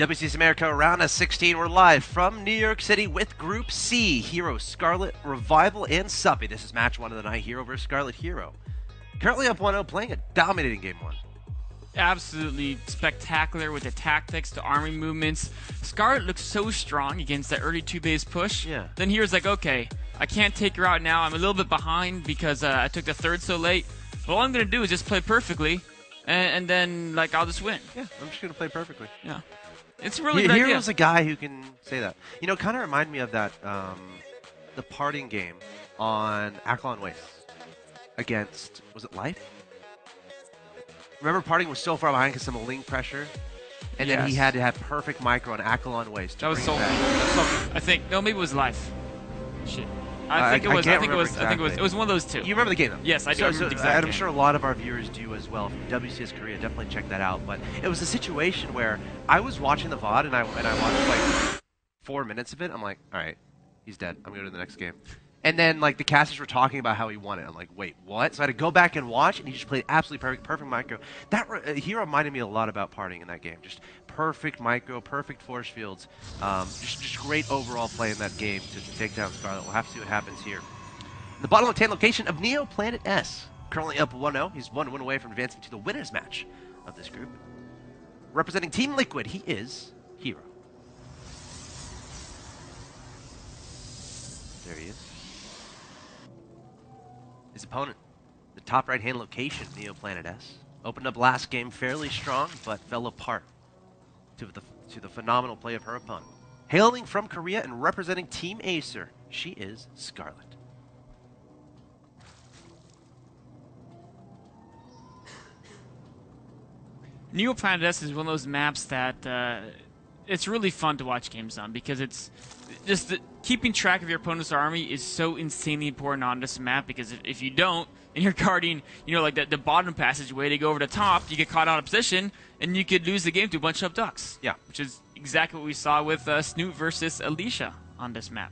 WCS America round of 16. We're live from New York City with Group C. Hero, Scarlett, Revival, and Suppy. This is match 1 of the night. Hero versus Scarlett. Hero currently up 1-0, playing a dominating game 1. Absolutely spectacular with the tactics, the army movements. Scarlett looks so strong against that early 2-base push. Yeah. Then Hero's like, okay, I can't take her out now. I'm a little bit behind because I took the third so late. But all I'm going to do is just play perfectly, and then like I'll just win. Yeah, I'm just going to play perfectly. Yeah. It's a really good idea. Hero's a guy who can say that. You know, kind of remind me of that, the parting game on Akalon Waste against, was it Life? Remember, parting was so far behind because some link pressure, and then he had to have perfect micro on Akalon Waste. That was so. I think no, maybe it was Life. Shit. I think it was one of those two. You remember the game, though? Yes, I do. Exactly. I'm sure a lot of our viewers do as well from WCS Korea. Definitely check that out. But it was a situation where I was watching the VOD and I watched like 4 minutes of it. I'm like, all right, he's dead. I'm going to the next game. And then like the casters were talking about how he won it. I'm like, wait, what? So I had to go back and watch, and he just played absolutely perfect micro. That Hero reminded me a lot about partying in that game. Just perfect micro, perfect force fields. Just great overall play in that game to take down Scarlett. We'll have to see what happens here. The bottom of 10 location of Neo Planet S. Currently up 1-0. He's 1 win away from advancing to the winners match of this group. Representing Team Liquid, he is Hero. There he is. His opponent, the top right-hand location, Neo Planet S. Opened up last game fairly strong, but fell apart to the phenomenal play of her opponent. Hailing from Korea and representing Team Acer, she is Scarlett. Neo Planet S is one of those maps that it's really fun to watch games on because it's just keeping track of your opponent's army is so insanely important on this map because if you don't and you're guarding, you know, like the bottom passageway to go over the top, you get caught out of position and you could lose the game to a bunch of ducks. Yeah. Which is exactly what we saw with Snoot versus Alicia on this map.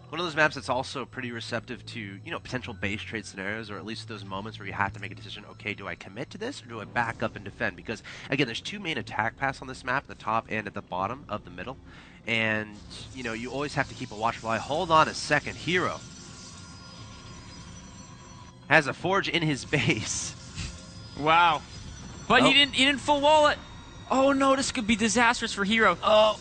One of those maps that's also pretty receptive to, you know, potential base trade scenarios, or at least those moments where you have to make a decision, okay, do I commit to this or do I back up and defend? Because, again, there's 2 main attack paths on this map, the top and at the bottom of the middle. And, you know, you always have to keep a watchful eye. Hold on a second. Hero has a forge in his base. Wow. But he didn't full wall it. Oh, no, this could be disastrous for Hero. Oh.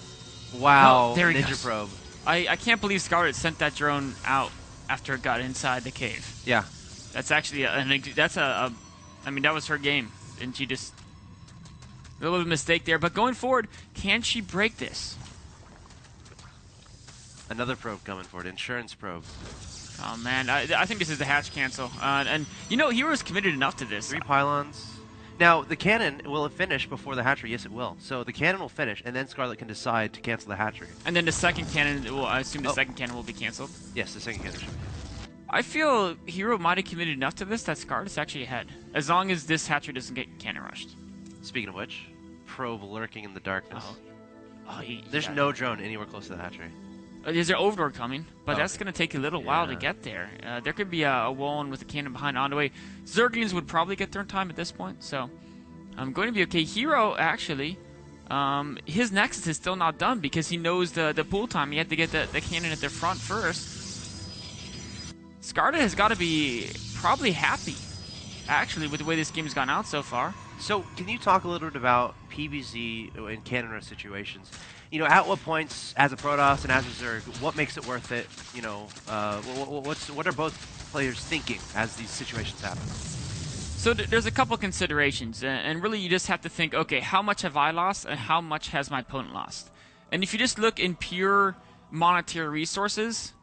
Wow. Oh, there he Ninja goes. Probe. I can't believe Scarlett sent that drone out after it got inside the cave. Yeah. That's actually I mean, that was her game. And she just, a little bit of a mistake there. But going forward, can she break this? Another probe coming forward, insurance probe. Oh, man. I think this is the hatch cancel. And, you know, Hero's committed enough to this. 3 pylons. Now, the cannon, will it finish before the hatchery? Yes, it will. So the cannon will finish, and then Scarlett can decide to cancel the hatchery. And then the second cannon, well, I assume the second cannon will be canceled. Yes, the second cannon should be. I feel Hero might have committed enough to this that Scarlett's actually ahead. As long as this hatchery doesn't get cannon rushed. Speaking of which, probe lurking in the darkness. There's yeah. no drone anywhere close to the hatchery. There's an Overlord coming, but that's Okay. going to take a little while to get there. There could be a wall with a cannon behind on the way. Zerglings would probably get their time at this point, so I'm going to be okay. Hero, actually, his Nexus is still not done because he knows the pool time. He had to get the cannon at the front first. Scarlett has got to be probably happy, actually, with the way this game's gone out so far. So, can you talk a little bit about PBZ in cannon rush situations? You know, at what points, as a Protoss and as a Zerg, what makes it worth it? You know, what are both players thinking as these situations happen? So there's a couple considerations, and really you just have to think, okay, how much have I lost and how much has my opponent lost? And if you just look in pure monetary resources,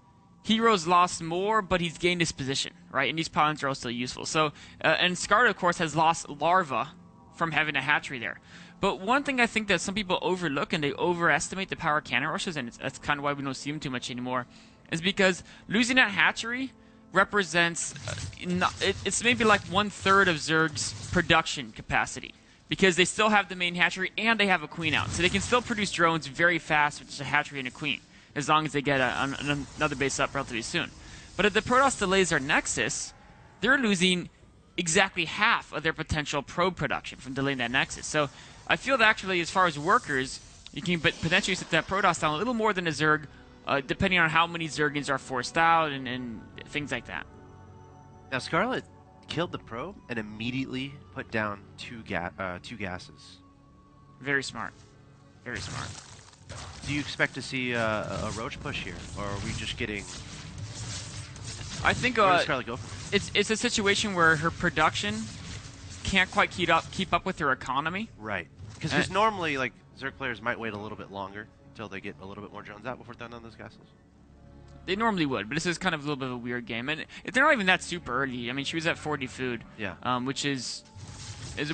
Hero's lost more, but he's gained his position, right? And these pylons are also useful. So, and Scarlett, of course, has lost Larva from having a hatchery there. But one thing I think that some people overlook and they overestimate the power of cannon rushes, and that's kind of why we don't see them too much anymore, is because losing that hatchery represents, it's maybe like 1/3 of Zerg's production capacity. Because they still have the main hatchery and they have a queen out. So they can still produce drones very fast with just a hatchery and a queen, as long as they get another base up relatively soon. But if the Protoss delays their Nexus, they're losing exactly half of their potential probe production from delaying that Nexus. So I feel that actually, as far as workers, you can potentially set that Protoss down a little more than a Zerg, depending on how many Zergans are forced out and things like that. Now, Scarlett killed the probe and immediately put down two gases. Very smart. Very smart. Do you expect to see a Roach push here, or are we just getting... I think Where does Scarlett go from? it's a situation where her production can't quite keep up with her economy. Right. Because normally, like, Zerg players might wait a little bit longer until they get a little bit more drones out before throwing down those castles. They normally would, but this is kind of a little bit of a weird game. And they're not even that super early. I mean, she was at 40 food, which is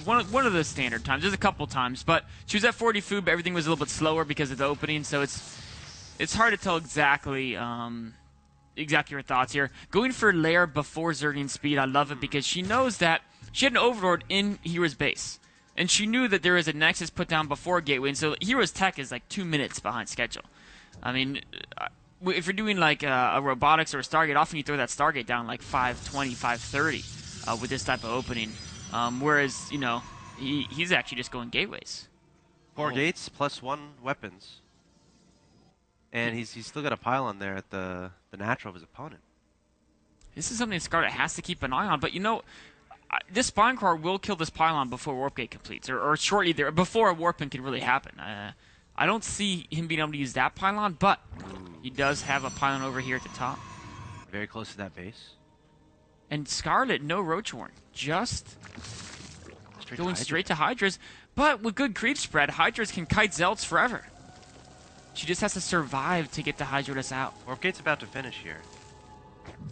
one of the standard times. There's a couple times, but she was at 40 food, but everything was a little bit slower because of the opening, so it's hard to tell exactly her thoughts here. Going for lair before Zerging speed, I love it because she knows that she had an Overlord in Hero's base. And she knew that there was a Nexus put down before Gateway, and so Hero's tech is like 2 minutes behind schedule. I mean, if you're doing like a robotics or a Stargate, often you throw that Stargate down like 5:20, 5:30 with this type of opening. Whereas, you know, he's actually just going gateways. 4 gates plus 1 weapons. And he's still got a pylon there at the natural of his opponent. This is something Scarlett has to keep an eye on, but you know, this Spine Core will kill this pylon before Warp Gate completes, or shortly there, before a warping can really happen. I don't see him being able to use that pylon, but he does have a pylon over here at the top. Very close to that base. And Scarlett, no Roach Warren, just going straight to Hydras. But with good creep spread, Hydras can kite Zealots forever. She just has to survive to get the Hydras out. Warp Gate's about to finish here.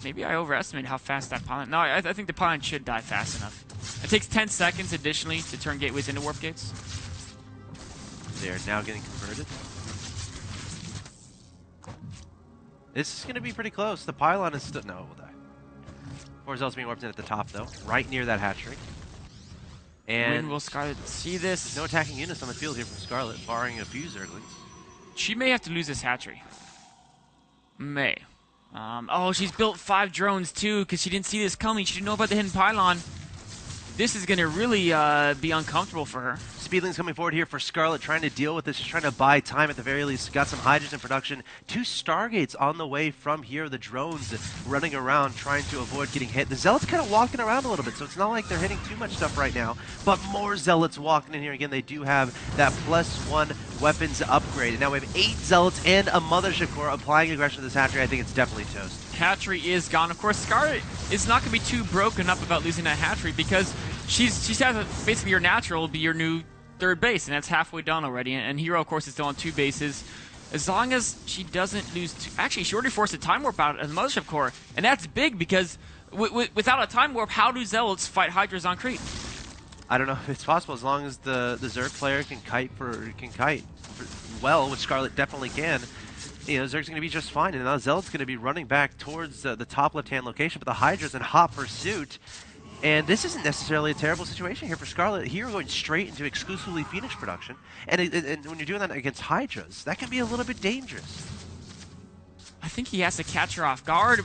Maybe I overestimated how fast that pylon... No, I think the pylon should die fast enough. It takes 10 seconds additionally to turn gateways into warp gates. They are now getting converted. This is going to be pretty close. The pylon is still... No, it will die. 4 Zealots being warped in at the top, though. Right near that hatchery. And when will Scarlett see this? There's no attacking units on the field here from Scarlett, barring a few Zerglings. She may have to lose this hatchery. May. Oh, she's built 5 drones, too, because she didn't see this coming. She didn't know about the hidden pylon. This is going to really be uncomfortable for her. Speedlings coming forward here for Scarlett, trying to deal with this, just trying to buy time at the very least. Got some Hydras in production. 2 Stargates on the way from here. The drones running around, trying to avoid getting hit. The Zealots kind of walking around a little bit, so it's not like they're hitting too much stuff right now. But more Zealots walking in here. Again, they do have that +1 weapons upgrade. And now we have 8 Zealots and a Mothership Core applying aggression to this hatchery. I think it's definitely toast. Hatchery is gone. Of course, Scarlett is not going to be too broken up about losing that hatchery because she has basically your natural will be your new 3rd base, and that's halfway done already. And Hero, of course, is still on 2 bases. As long as she doesn't lose... Actually, she already forced a Time Warp out of the Mothership Core, and that's big because without a Time Warp, how do Zealots fight Hydras on creep? I don't know if it's possible as long as the Zerg player can kite well, which Scarlett definitely can. You know, Zerg's going to be just fine, and now Zealot's going to be running back towards the top left-hand location, but the Hydra's in hot pursuit. And this isn't necessarily a terrible situation here for Scarlett. Here we're going straight into exclusively Phoenix production. And when you're doing that against Hydras, that can be a little bit dangerous. I think he has to catch her off guard.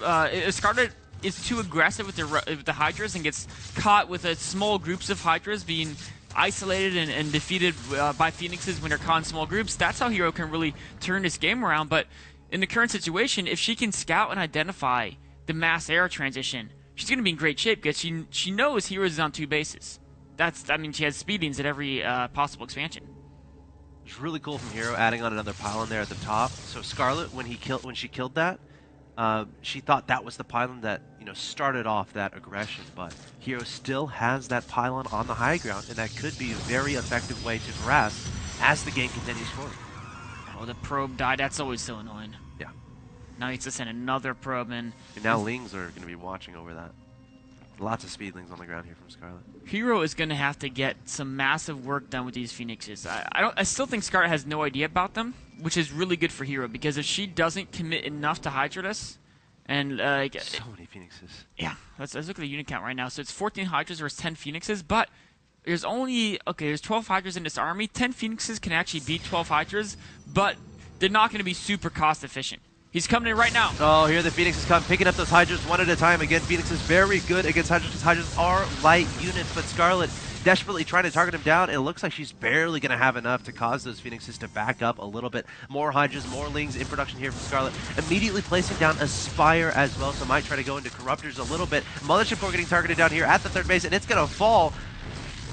Scarlett is too aggressive with the Hydras and gets caught with small groups of Hydras being isolated and defeated by Phoenixes when they're caught in small groups. That's how Hero can really turn this game around. But in the current situation, if she can scout and identify the mass air transition, she's going to be in great shape because she knows Heroes is on 2 bases. I mean, she has speedings at every possible expansion. It's really cool from Hero adding on another pylon there at the top. So Scarlett, when she killed that, she thought that was the pylon that started off that aggression. But Hero still has that pylon on the high ground, and that could be a very effective way to harass as the game continues forward. Oh, the probe died. That's always so annoying. Yeah. Now he has to send another probe in. And now Lings are going to be watching over that. Lots of Speedlings on the ground here from Scarlett. Hero is going to have to get some massive work done with these Phoenixes. I still think Scarlett has no idea about them, which is really good for Hero, because if she doesn't commit enough to Hydras, and so many Phoenixes. Yeah, let's look at the unit count right now. So it's 14 Hydras versus 10 Phoenixes, but there's 12 Hydras in this army. 10 Phoenixes can actually beat 12 Hydras, but they're not going to be super cost efficient. He's coming in right now. Oh, here the Phoenix is coming, picking up those Hydras one at a time. Again, Phoenix is very good against Hydras because Hydras are light units, but Scarlett desperately trying to target him down. It looks like she's barely going to have enough to cause those Phoenixes to back up a little bit. More Hydras, more Lings in production here from Scarlett. Immediately placing down a Spire as well, so might try to go into Corruptors a little bit. Mothership Core getting targeted down here at the third base, and it's going to fall.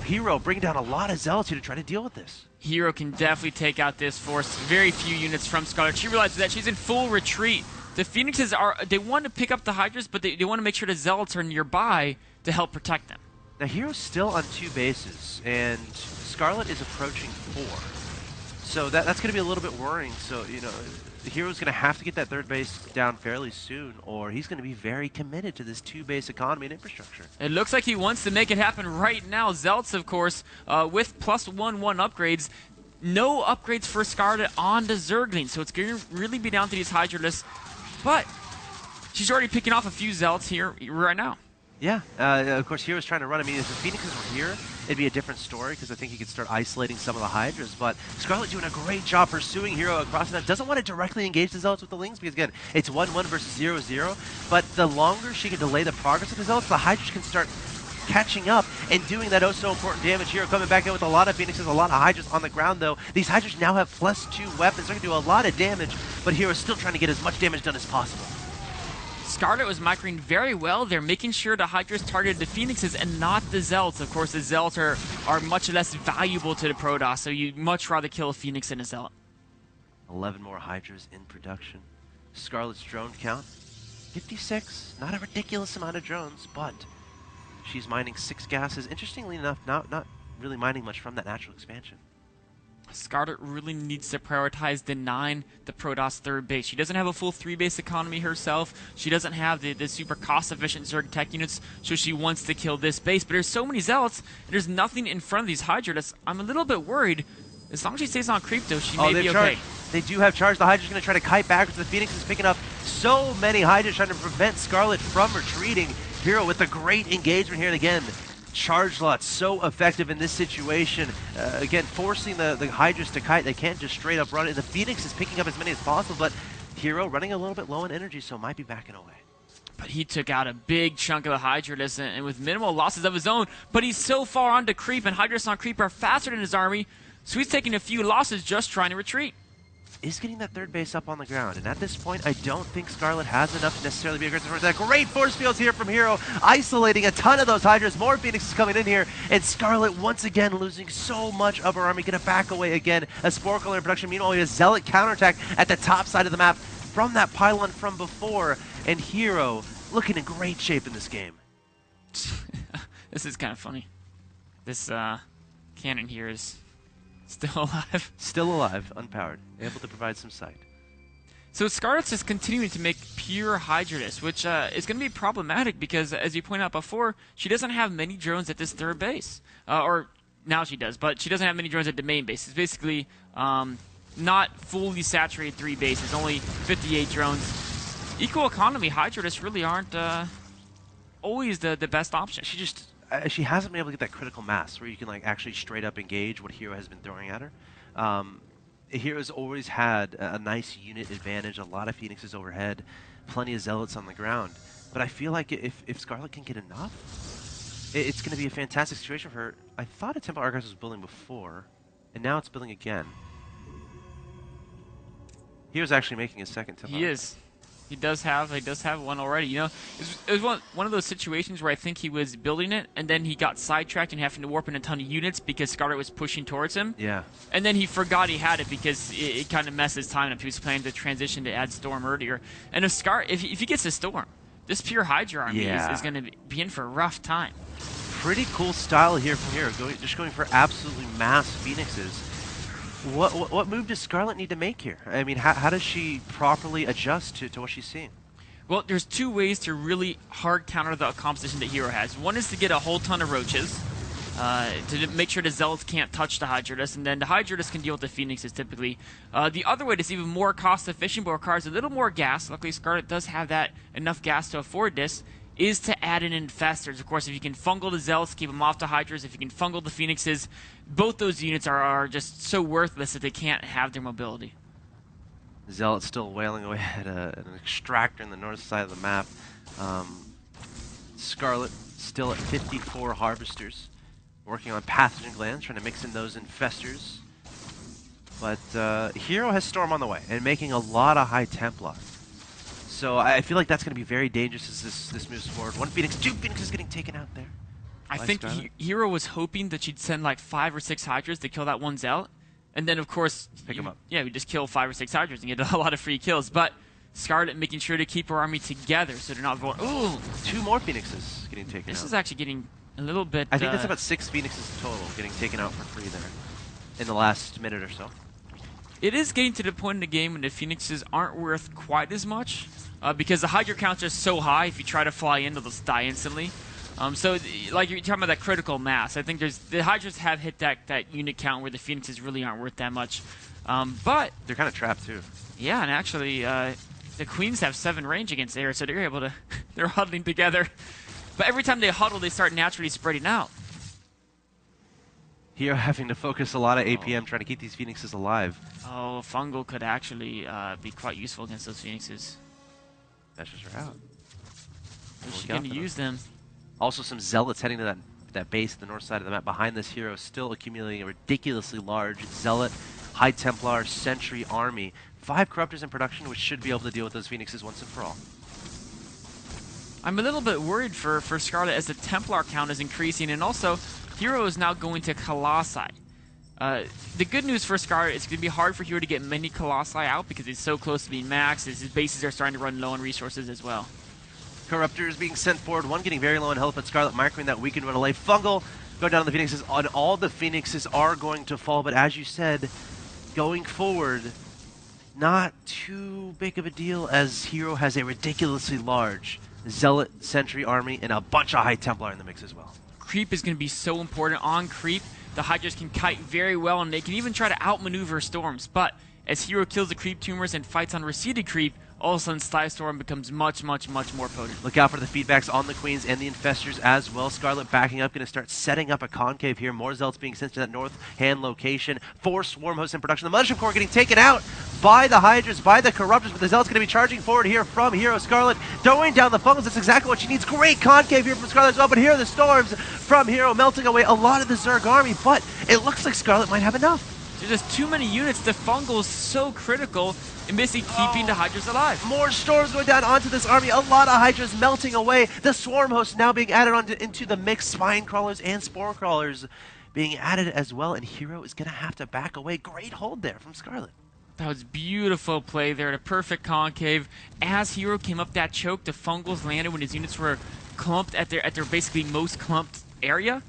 Hero bringing down a lot of Zealots here to try to deal with this. Hero can definitely take out this force. Very few units from Scarlett. She realizes that she's in full retreat. The Phoenixes they want to pick up the Hydras, but they want to make sure the Zealots are nearby to help protect them. Now, Hero's still on 2 bases, and Scarlett is approaching 4. So that's going to be a little bit worrying. So, you know, the Hero's going to have to get that third base down fairly soon, or he's going to be very committed to this 2-base economy and infrastructure. It looks like he wants to make it happen right now. Zealots, of course, with +1/1 upgrades. No upgrades for Scarlett on the Zergling, so it's going to really be down to these Hydralists. But she's already picking off a few Zealots here right now. Yeah, of course, Hero's trying to run. I mean, if the Phoenixes were here, it'd be a different story because I think he could start isolating some of the Hydras. But Scarlett doing a great job pursuing Hero across that. Doesn't want to directly engage the Zealots with the Lings because, again, it's 1-1 versus 0-0. But the longer she can delay the progress of the Zealots, the Hydras can start catching up and doing that oh-so-important damage. Hero coming back in with a lot of Phoenixes, a lot of Hydras on the ground, though. These Hydras now have +2 weapons. They're going to do a lot of damage, but Hero's still trying to get as much damage done as possible. Scarlett was microing very well. They're making sure the Hydras targeted the Phoenixes and not the Zealots. Of course, the Zealots are much less valuable to the Protoss, so you'd much rather kill a Phoenix than a Zealot. 11 more Hydras in production. Scarlett's drone count, 56. Not a ridiculous amount of drones, but she's mining 6 gases. Interestingly enough, not really mining much from that natural expansion. Scarlett really needs to prioritize denying the Protoss third base. She doesn't have a full 3-base economy herself. She doesn't have the super cost-efficient Zerg tech units, so she wants to kill this base. But there's so many Zealots, and there's nothing in front of these Hydralists. I'm a little bit worried. As long as she stays on creep, though, she may be okay. They do have charge. The Hydra's going to try to kite backwards. The Phoenix is picking up so many Hydras trying to prevent Scarlett from retreating. Hero with a great engagement here, and again, charge lots so effective in this situation. Again, forcing the Hydras to kite. They can't just straight up run it. The Phoenix is picking up as many as possible, but Hero running a little bit low in energy, so might be backing away. But he took out a big chunk of the Hydralists and with minimal losses of his own. But he's so far onto creep, and Hydralists on creep are faster than his army, so he's taking a few losses just trying to retreat. Is getting that third base up on the ground, and at this point, I don't think Scarlett has enough to necessarily be aggressive. That great force fields here from Hero, isolating a ton of those Hydras. More Phoenixes coming in here, and Scarlett once again losing so much of her army. Gonna back away again. A Spore Caller in production. Meanwhile, we have a Zealot counterattack at the top side of the map from that pylon from before, and Hero looking in great shape in this game. This is kind of funny. This cannon here is still alive. Still alive, unpowered, able to provide some sight. So Scarlett's just continuing to make pure Hydralists, which is going to be problematic because, as you pointed out before, she doesn't have many drones at this third base. Or now she does, but she doesn't have many drones at the main base. It's basically not fully saturated 3 bases, only 58 drones. Equal economy Hydralists really aren't always the best option. She hasn't been able to get that critical mass where you can like actually straight up engage what Hero has been throwing at her. Hero's always had a nice unit advantage, a lot of Phoenixes overhead, plenty of Zealots on the ground. But I feel like if Scarlett can get enough, it's going to be a fantastic situation for her. I thought a Temple Archives was building before, and now it's building again. Hero's actually making his second Temple Archives. He is. He does have one already. You know, it was one of those situations where I think he was building it, and then he got sidetracked and having to warp in a ton of units because Scarlett was pushing towards him. Yeah. And then he forgot he had it because it kind of messed his time up. He was planning to transition to add Storm earlier. And if he gets a Storm, this pure Hydra army is going to be in for a rough time. Pretty cool style here from Hero, just going for absolutely mass Phoenixes. What move does Scarlett need to make here? I mean, how does she properly adjust to what she's seeing? Well, there's 2 ways to really hard counter the composition that Hero has. One is to get a whole ton of roaches, to make sure the Zealots can't touch the Hydralists, and then the Hydralists can deal with the Phoenixes typically. The other way that's even more cost efficient but requires a little more gas, luckily Scarlett does have enough gas to afford this, is to add in Infestors. Of course, if you can fungal the Zealots, keep them off the Hydras. If you can fungal the Phoenixes, both those units are just so worthless that they can't have their mobility. Zealot still wailing away at an extractor in the north side of the map. Scarlett still at 54 harvesters, working on pathogen glands, trying to mix in those infestors. But Hero has Storm on the way and making a lot of high Templar. So I feel like that's going to be very dangerous as this moves forward. One Phoenix, two Phoenixes getting taken out there. I think Hero was hoping that she'd send like 5 or 6 Hydras to kill that one Zealot. And then, of course, pick him up. Yeah, we just kill 5 or 6 Hydras and get a lot of free kills. But Scarlett making sure to keep her army together so they're not going. Ooh! 2 more Phoenixes getting taken out. This is actually getting a little bit. I think that's about 6 Phoenixes total getting taken out for free there in the last minute or so. It is getting to the point in the game when the Phoenixes aren't worth quite as much because the Hydra counts are so high. If you try to fly in, they'll just die instantly. So, like you're talking about that critical mass, I think the Hydras have hit that unit count where the Phoenixes really aren't worth that much. But they're kind of trapped too. Yeah, and actually, the Queens have 7 range against air, so they're able to. They're huddling together. But every time they huddle, they start naturally spreading out. Hero having to focus a lot of APM trying to keep these Phoenixes alive. Oh, Fungal could actually be quite useful against those Phoenixes. Meshes are out. Is she going to use them? Also, some Zealots heading to that base at the north side of the map. Behind this Hero, still accumulating a ridiculously large Zealot, High Templar, Sentry army. 5 Corruptors in production, which should be able to deal with those Phoenixes once and for all. I'm a little bit worried for Scarlett as the Templar count is increasing, and also Hero is now going to Colossi. The good news for Scarlett is it's going to be hard for Hero to get many Colossi out because he's so close to being maxed. His bases are starting to run low on resources as well. Corruptors being sent forward, one getting very low on health, but Scarlett microing that weakened run away. Fungal go down on the Phoenixes, and all the Phoenixes are going to fall, but as you said, going forward, not too big of a deal as Hero has a ridiculously large Zealot Sentry army and a bunch of High Templar in the mix as well. Creep is going to be so important. On Creep, the Hydras can kite very well, and they can even try to outmaneuver Storms, but as Hero kills the Creep tumors and fights on receded Creep, all of a sudden Storm becomes much, much, much more potent. Look out for the feedbacks on the Queens and the Infestors as well. Scarlett backing up, going to start setting up a concave here. More Zealots being sent to that north hand location. 4 Swarm Hosts in production. The Mothership Core getting taken out by the Hydras, by the Corruptors, but the Zealots going to be charging forward here from Hero. Scarlett throwing down the Fungals. That's exactly what she needs. Great concave here from Scarlett as well, but here are the Storms from Hero melting away a lot of the Zerg army, but it looks like Scarlett might have enough. There's just too many units. The Fungal is so critical in basically keeping the Hydras alive. More Storms going down onto this army. A lot of Hydras melting away. The Swarm Hosts now being added into the mix. Spine Crawlers and Spore Crawlers being added as well. And Hero is going to have to back away. Great hold there from Scarlett. That was beautiful play there. The perfect concave. As Hero came up that choke, the Fungals landed when his units were clumped at their basically most clumped area.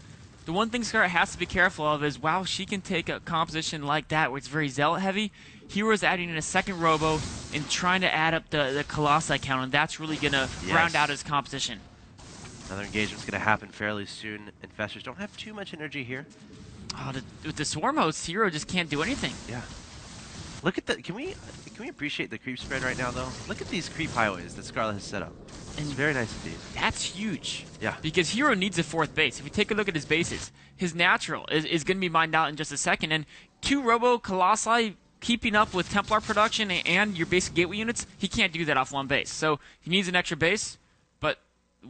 The one thing Scarlett has to be careful of is while she can take a composition like that where it's very Zealot heavy, Hero's adding in a second Robo and trying to add up the Colossi count, and that's really going to round out his composition. Another engagement's going to happen fairly soon. Infestors don't have too much energy here. Oh, with the Swarm Hosts, Hero just can't do anything. Yeah. Look at the. Can we appreciate the creep spread right now though? Look at these creep highways that Scarlett has set up. It's very nice indeed. That's huge. Yeah. Because Hero needs a 4th base. If we take a look at his bases, his natural is going to be mined out in just a second, and 2 Robo Colossi keeping up with Templar production and your basic gateway units, he can't do that off 1 base. So he needs an extra base, but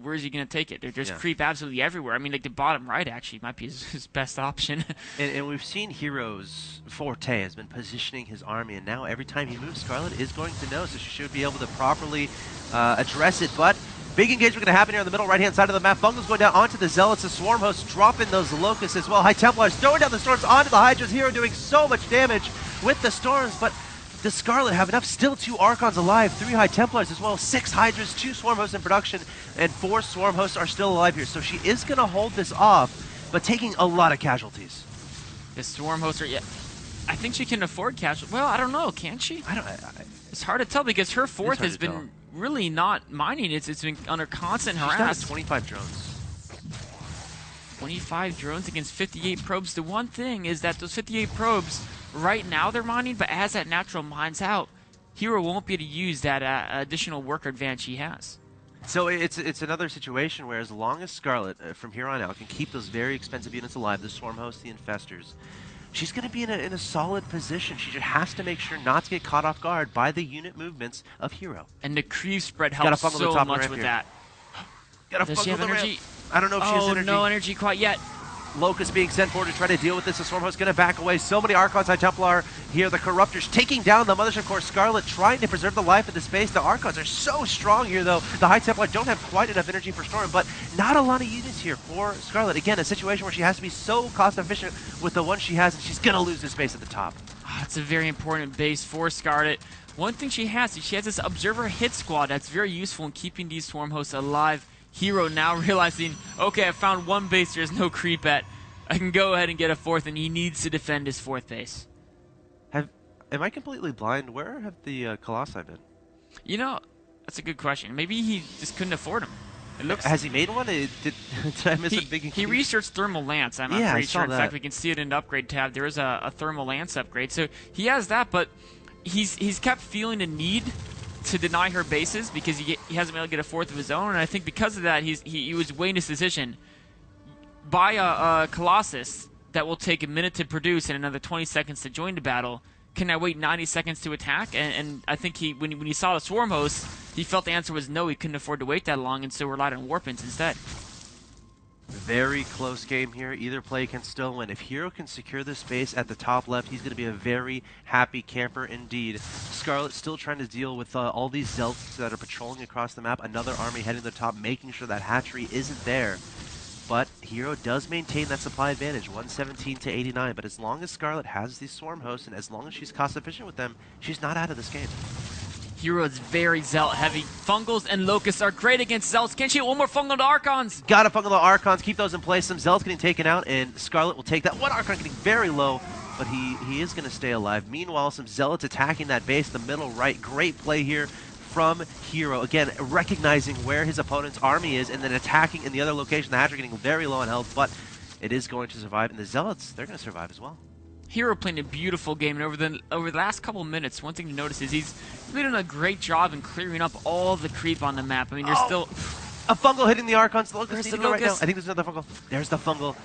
where is he going to take it? They're just creep absolutely everywhere. I mean, like the bottom right actually might be his best option. and we've seen Hero's forte has been positioning his army, and now every time he moves, Scarlett is going to know, so she should be able to properly address it. But big engagement going to happen here on the middle right-hand side of the map. Fungal's going down onto the Zealots. The Swarm Hosts dropping those Locusts as well. High Templars throwing down the Storms onto the Hydras. Hero doing so much damage with the Storms, but does Scarlett have enough? Still 2 Archons alive, 3 High Templars as well, 6 Hydras, 2 Swarm Hosts in production, and 4 Swarm Hosts are still alive here. So she is going to hold this off, but taking a lot of casualties. The Swarm Hosts are, I think she can afford casualties. Well, I don't know, can she? It's hard to tell because her 4th has been really not mining. It's been under constant harass. She's down to 25 drones. 25 drones against 58 probes. The one thing is that those 58 probes, right now they're mining, but as that natural mines out, Hero won't be able to use that additional worker advantage he has. So it's another situation where as long as Scarlett, from here on out, can keep those very expensive units alive, the Swarm Hosts, the Infestors, she's going to be in a solid position. She just has to make sure not to get caught off guard by the unit movements of Hero. And the creep spread Gotta helps fungal the so top of the much ramp with here. that. Gotta Does she have fungal the energy? ramp. I don't know if she has Oh, energy. no energy quite yet. Locust being sent forward to try to deal with this. The Swarmhost going to back away. So many Archons, High Templar here. The Corruptors taking down the Mothership Core. Scarlett trying to preserve the life of the space. The Archons are so strong here, though. The High Templar don't have quite enough energy for Storm, but not a lot of units here for Scarlett. Again, a situation where she has to be so cost efficient with the one she has, and she's going to lose the space at the top. It's a very important base for Scarlett. One thing she has this Observer hit squad that's very useful in keeping these Swarm hosts alive. Hero now realizing, okay, I found one base there's no creep at. I can go ahead and get a fourth, and he needs to defend his fourth base. Am I completely blind? Where have the Colossi been? You know, that's a good question. Maybe he just couldn't afford them. It looks. Has he made one? Did I miss a big? He researched Thermal Lance. I'm Yeah, pretty I sure. saw In that. fact, we can see it in the upgrade tab. There is a Thermal Lance upgrade, so he has that. But he's kept feeling the need to deny her bases because he hasn't been able to get a fourth of his own, and I think because of that, he was weighing his decision. Buy a Colossus that will take a minute to produce and another 20 seconds to join the battle. Can I wait 90 seconds to attack? And I think when he saw the Swarm host, he felt the answer was no, he couldn't afford to wait that long, and so relied on Warpins instead. Very close game here. Either play can still win. If Hero can secure this space at the top left, he's going to be a very happy camper indeed. Scarlett still trying to deal with all these Zelts that are patrolling across the map. Another army heading to the top, making sure that hatchery isn't there. But Hero does maintain that supply advantage, 117 to 89. But as long as Scarlett has these Swarm hosts, and as long as she's cost efficient with them, she's not out of this game. Hero is very Zelt heavy. Fungals and Locusts are great against Zelts. Can she get one more Fungal to Archons? Gotta fungal the Archons, keep those in place. Some Zelts getting taken out, and Scarlett will take that. One Archon getting very low, but he is going to stay alive. Meanwhile, some Zealots attacking that base, the middle right. Great play here from Hero. Again, recognizing where his opponent's army is, and then attacking in the other location. The Hatcher getting very low on health, but it is going to survive. And the Zealots, they're going to survive as well. Hero playing a beautiful game, and over the last couple minutes, one thing to notice is he's really done a great job in clearing up all the creep on the map. I mean, there's still a fungal hitting the Archons. The Locust Where's need the to go right now. Locust? I think there's another fungal. There's the fungal.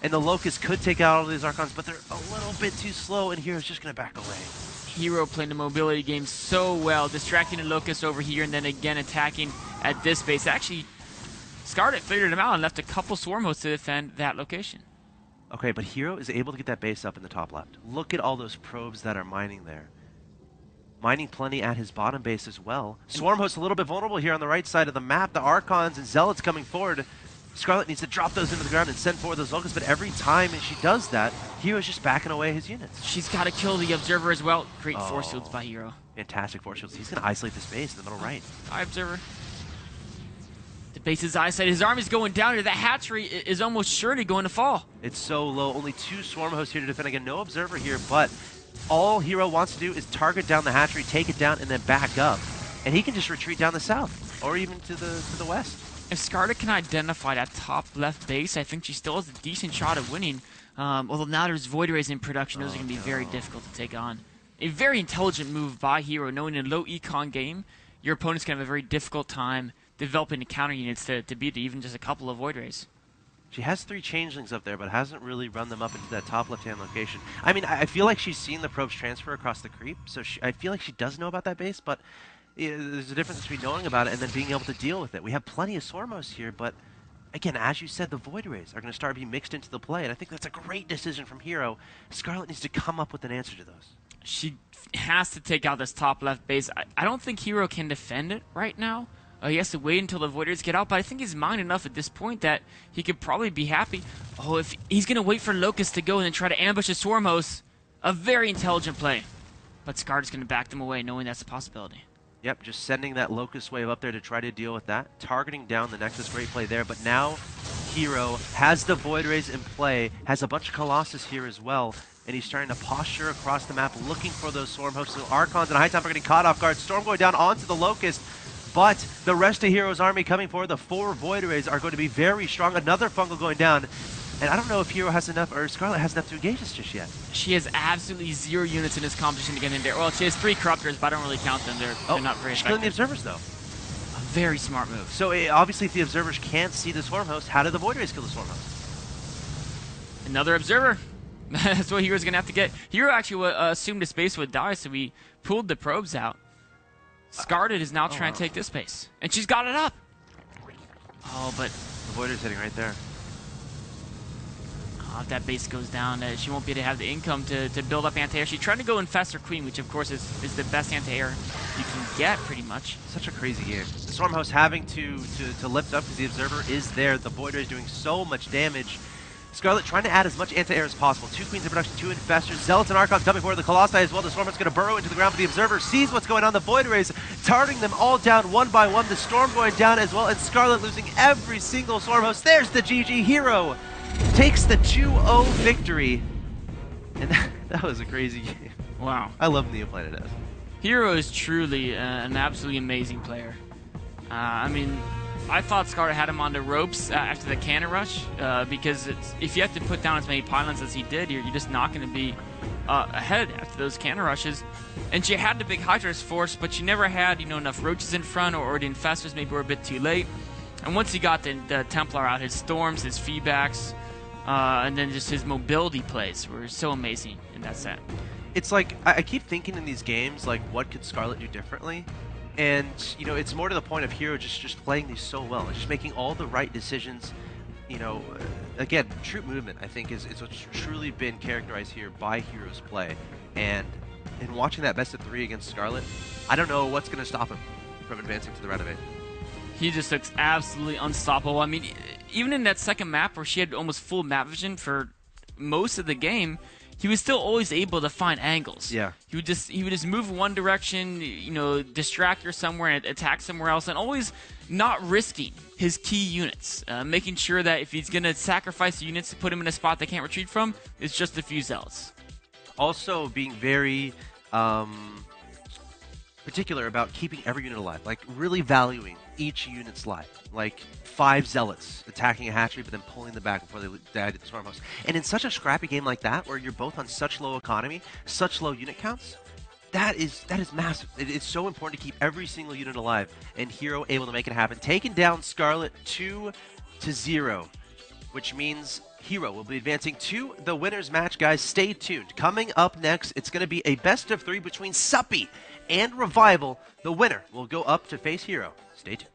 And the Locust could take out all these Archons, but they're a little bit too slow, and Hero's just going to back away. Hero playing the mobility game so well, distracting the Locust over here, and then again attacking at this base. Actually, Scarlett figured him out and left a couple Swarm hosts to defend that location. Okay, but Hero is able to get that base up in the top left. Look at all those probes that are mining there. Mining plenty at his bottom base as well. Swarm host a little bit vulnerable here on the right side of the map. The Archons and Zealots coming forward. Scarlett needs to drop those into the ground and send forward those Locusts, but every time she does that, Hero's just backing away his units. She's got to kill the Observer as well. Great force shields by Hero. Fantastic force shields. He's going to isolate the space in the middle right. Hi, Observer. The base's eyesight. His army's going down here. That hatchery is almost surely going to fall. It's so low. Only 2 Swarm hosts here to defend. Again, no Observer here, but all Hero wants to do is target down the hatchery, take it down, and then back up. And he can just retreat down the south, or even to the west. If Scarlett can identify that top left base, I think she still has a decent shot of winning. Although now there's Void Rays in production, those are going to be very difficult to take on. A very intelligent move by Hero, knowing in a low econ game, your opponent's going to have a very difficult time developing the counter units to beat even just a couple of Void Rays. She has 3 Changelings up there, but hasn't really run them up into that top left-hand location. I mean, I feel like she's seen the probes transfer across the creep, so I feel like she does know about that base, but there's a difference between knowing about it and then being able to deal with it. We have plenty of Swarmos here, but again, as you said, the Void Rays are going to start being mixed into the play, and I think that's a great decision from Hero. Scarlett needs to come up with an answer to those. She has to take out this top left base. I don't think Hero can defend it right now. He has to wait until the Void Rays get out, but I think he's mined enough at this point that he could probably be happy. Oh, if he's going to wait for Locust to go and then try to ambush his Swarm host, a very intelligent play. But Scarlett's going to back them away, knowing that's a possibility. Yep, just sending that Locust wave up there to try to deal with that. Targeting down the Nexus, great play there. But now Hero has the Void Rays in play, has a bunch of Colossus here as well, and he's starting to posture across the map, looking for those Swarm hosts. So Archons and High Temp are getting caught off guard. Storm going down onto the Locust, but the rest of Hero's army coming forward. The 4 Void Rays are going to be very strong. Another Fungal going down. And I don't know if Hero has enough, or Scarlett has enough to engage this just yet. She has absolutely 0 units in this competition to get in there. Well, she has 3 Corruptors, but I don't really count them. They're not very she's killing the effective. Observers, though. A very smart move. So obviously, if the Observers can't see the Swarm host, how do the Void Rays kill the Swarm host? Another Observer. That's what Hero's going to have to get. Hero actually assumed his base would die, so he pulled the probes out. Scarlett is now trying to take this base. And she's got it up. Oh, but... The Voider's hitting right there. If that base goes down, she won't be able to have the income to build up anti-air. She's trying to go Infestor Queen, which of course is the best anti-air you can get, pretty much. Such a crazy game. The Storm Host having to lift up because the Observer is there. The Voider is doing so much damage. Scarlett trying to add as much anti-air as possible. 2 Queens in production, 2 Infestors. Zealots and Archons coming forward. The Colossi as well. The Storm Host's going to burrow into the ground, but the Observer sees what's going on. The Void Rays targeting them all down one by one. The Storm going down as well, and Scarlett losing every single Storm Host. There's the GG. Hero takes the 2-0 victory. And that was a crazy game. Wow. I love Neoplanet S. Hero is truly an absolutely amazing player. I mean, I thought Scarlett had him on the ropes after the cannon rush because if you have to put down as many pylons as he did, you're just not going to be ahead after those cannon rushes. And she had the big Hydra's force, but she never had enough roaches in front, or the Infestors maybe were a bit too late. And once he got the Templar out, his storms, his feedbacks, and then just his mobility plays were so amazing in that set. It's like, I keep thinking in these games, like, what could Scarlett do differently? And, it's more to the point of Hero just playing these so well, and just making all the right decisions. Again, troop movement, I think, is what's truly been characterized here by Hero's play. And in watching that best of 3 against Scarlett, I don't know what's going to stop him from advancing to the round of 8. He just looks absolutely unstoppable. I mean, even in that second map where she had almost full map vision for most of the game, he was still always able to find angles. Yeah. He would just move one direction, distract her somewhere and attack somewhere else, and always not risking his key units. Making sure that if he's going to sacrifice units to put him in a spot they can't retreat from, it's just a few zealots. Also being very particular about keeping every unit alive, like really valuing each unit's life. Like 5 zealots attacking a hatchery, but then pulling them back before they died at the Storm Host. And in such a scrappy game like that, where you're both on such low economy, such low unit counts, that is massive. It's so important to keep every single unit alive, and Hero able to make it happen. Taking down Scarlett 2-0, which means Hero will be advancing to the winner's match, guys. Stay tuned. Coming up next, it's going to be a best of 3 between Suppy and Revival. The winner will go up to face Hero. Stay tuned.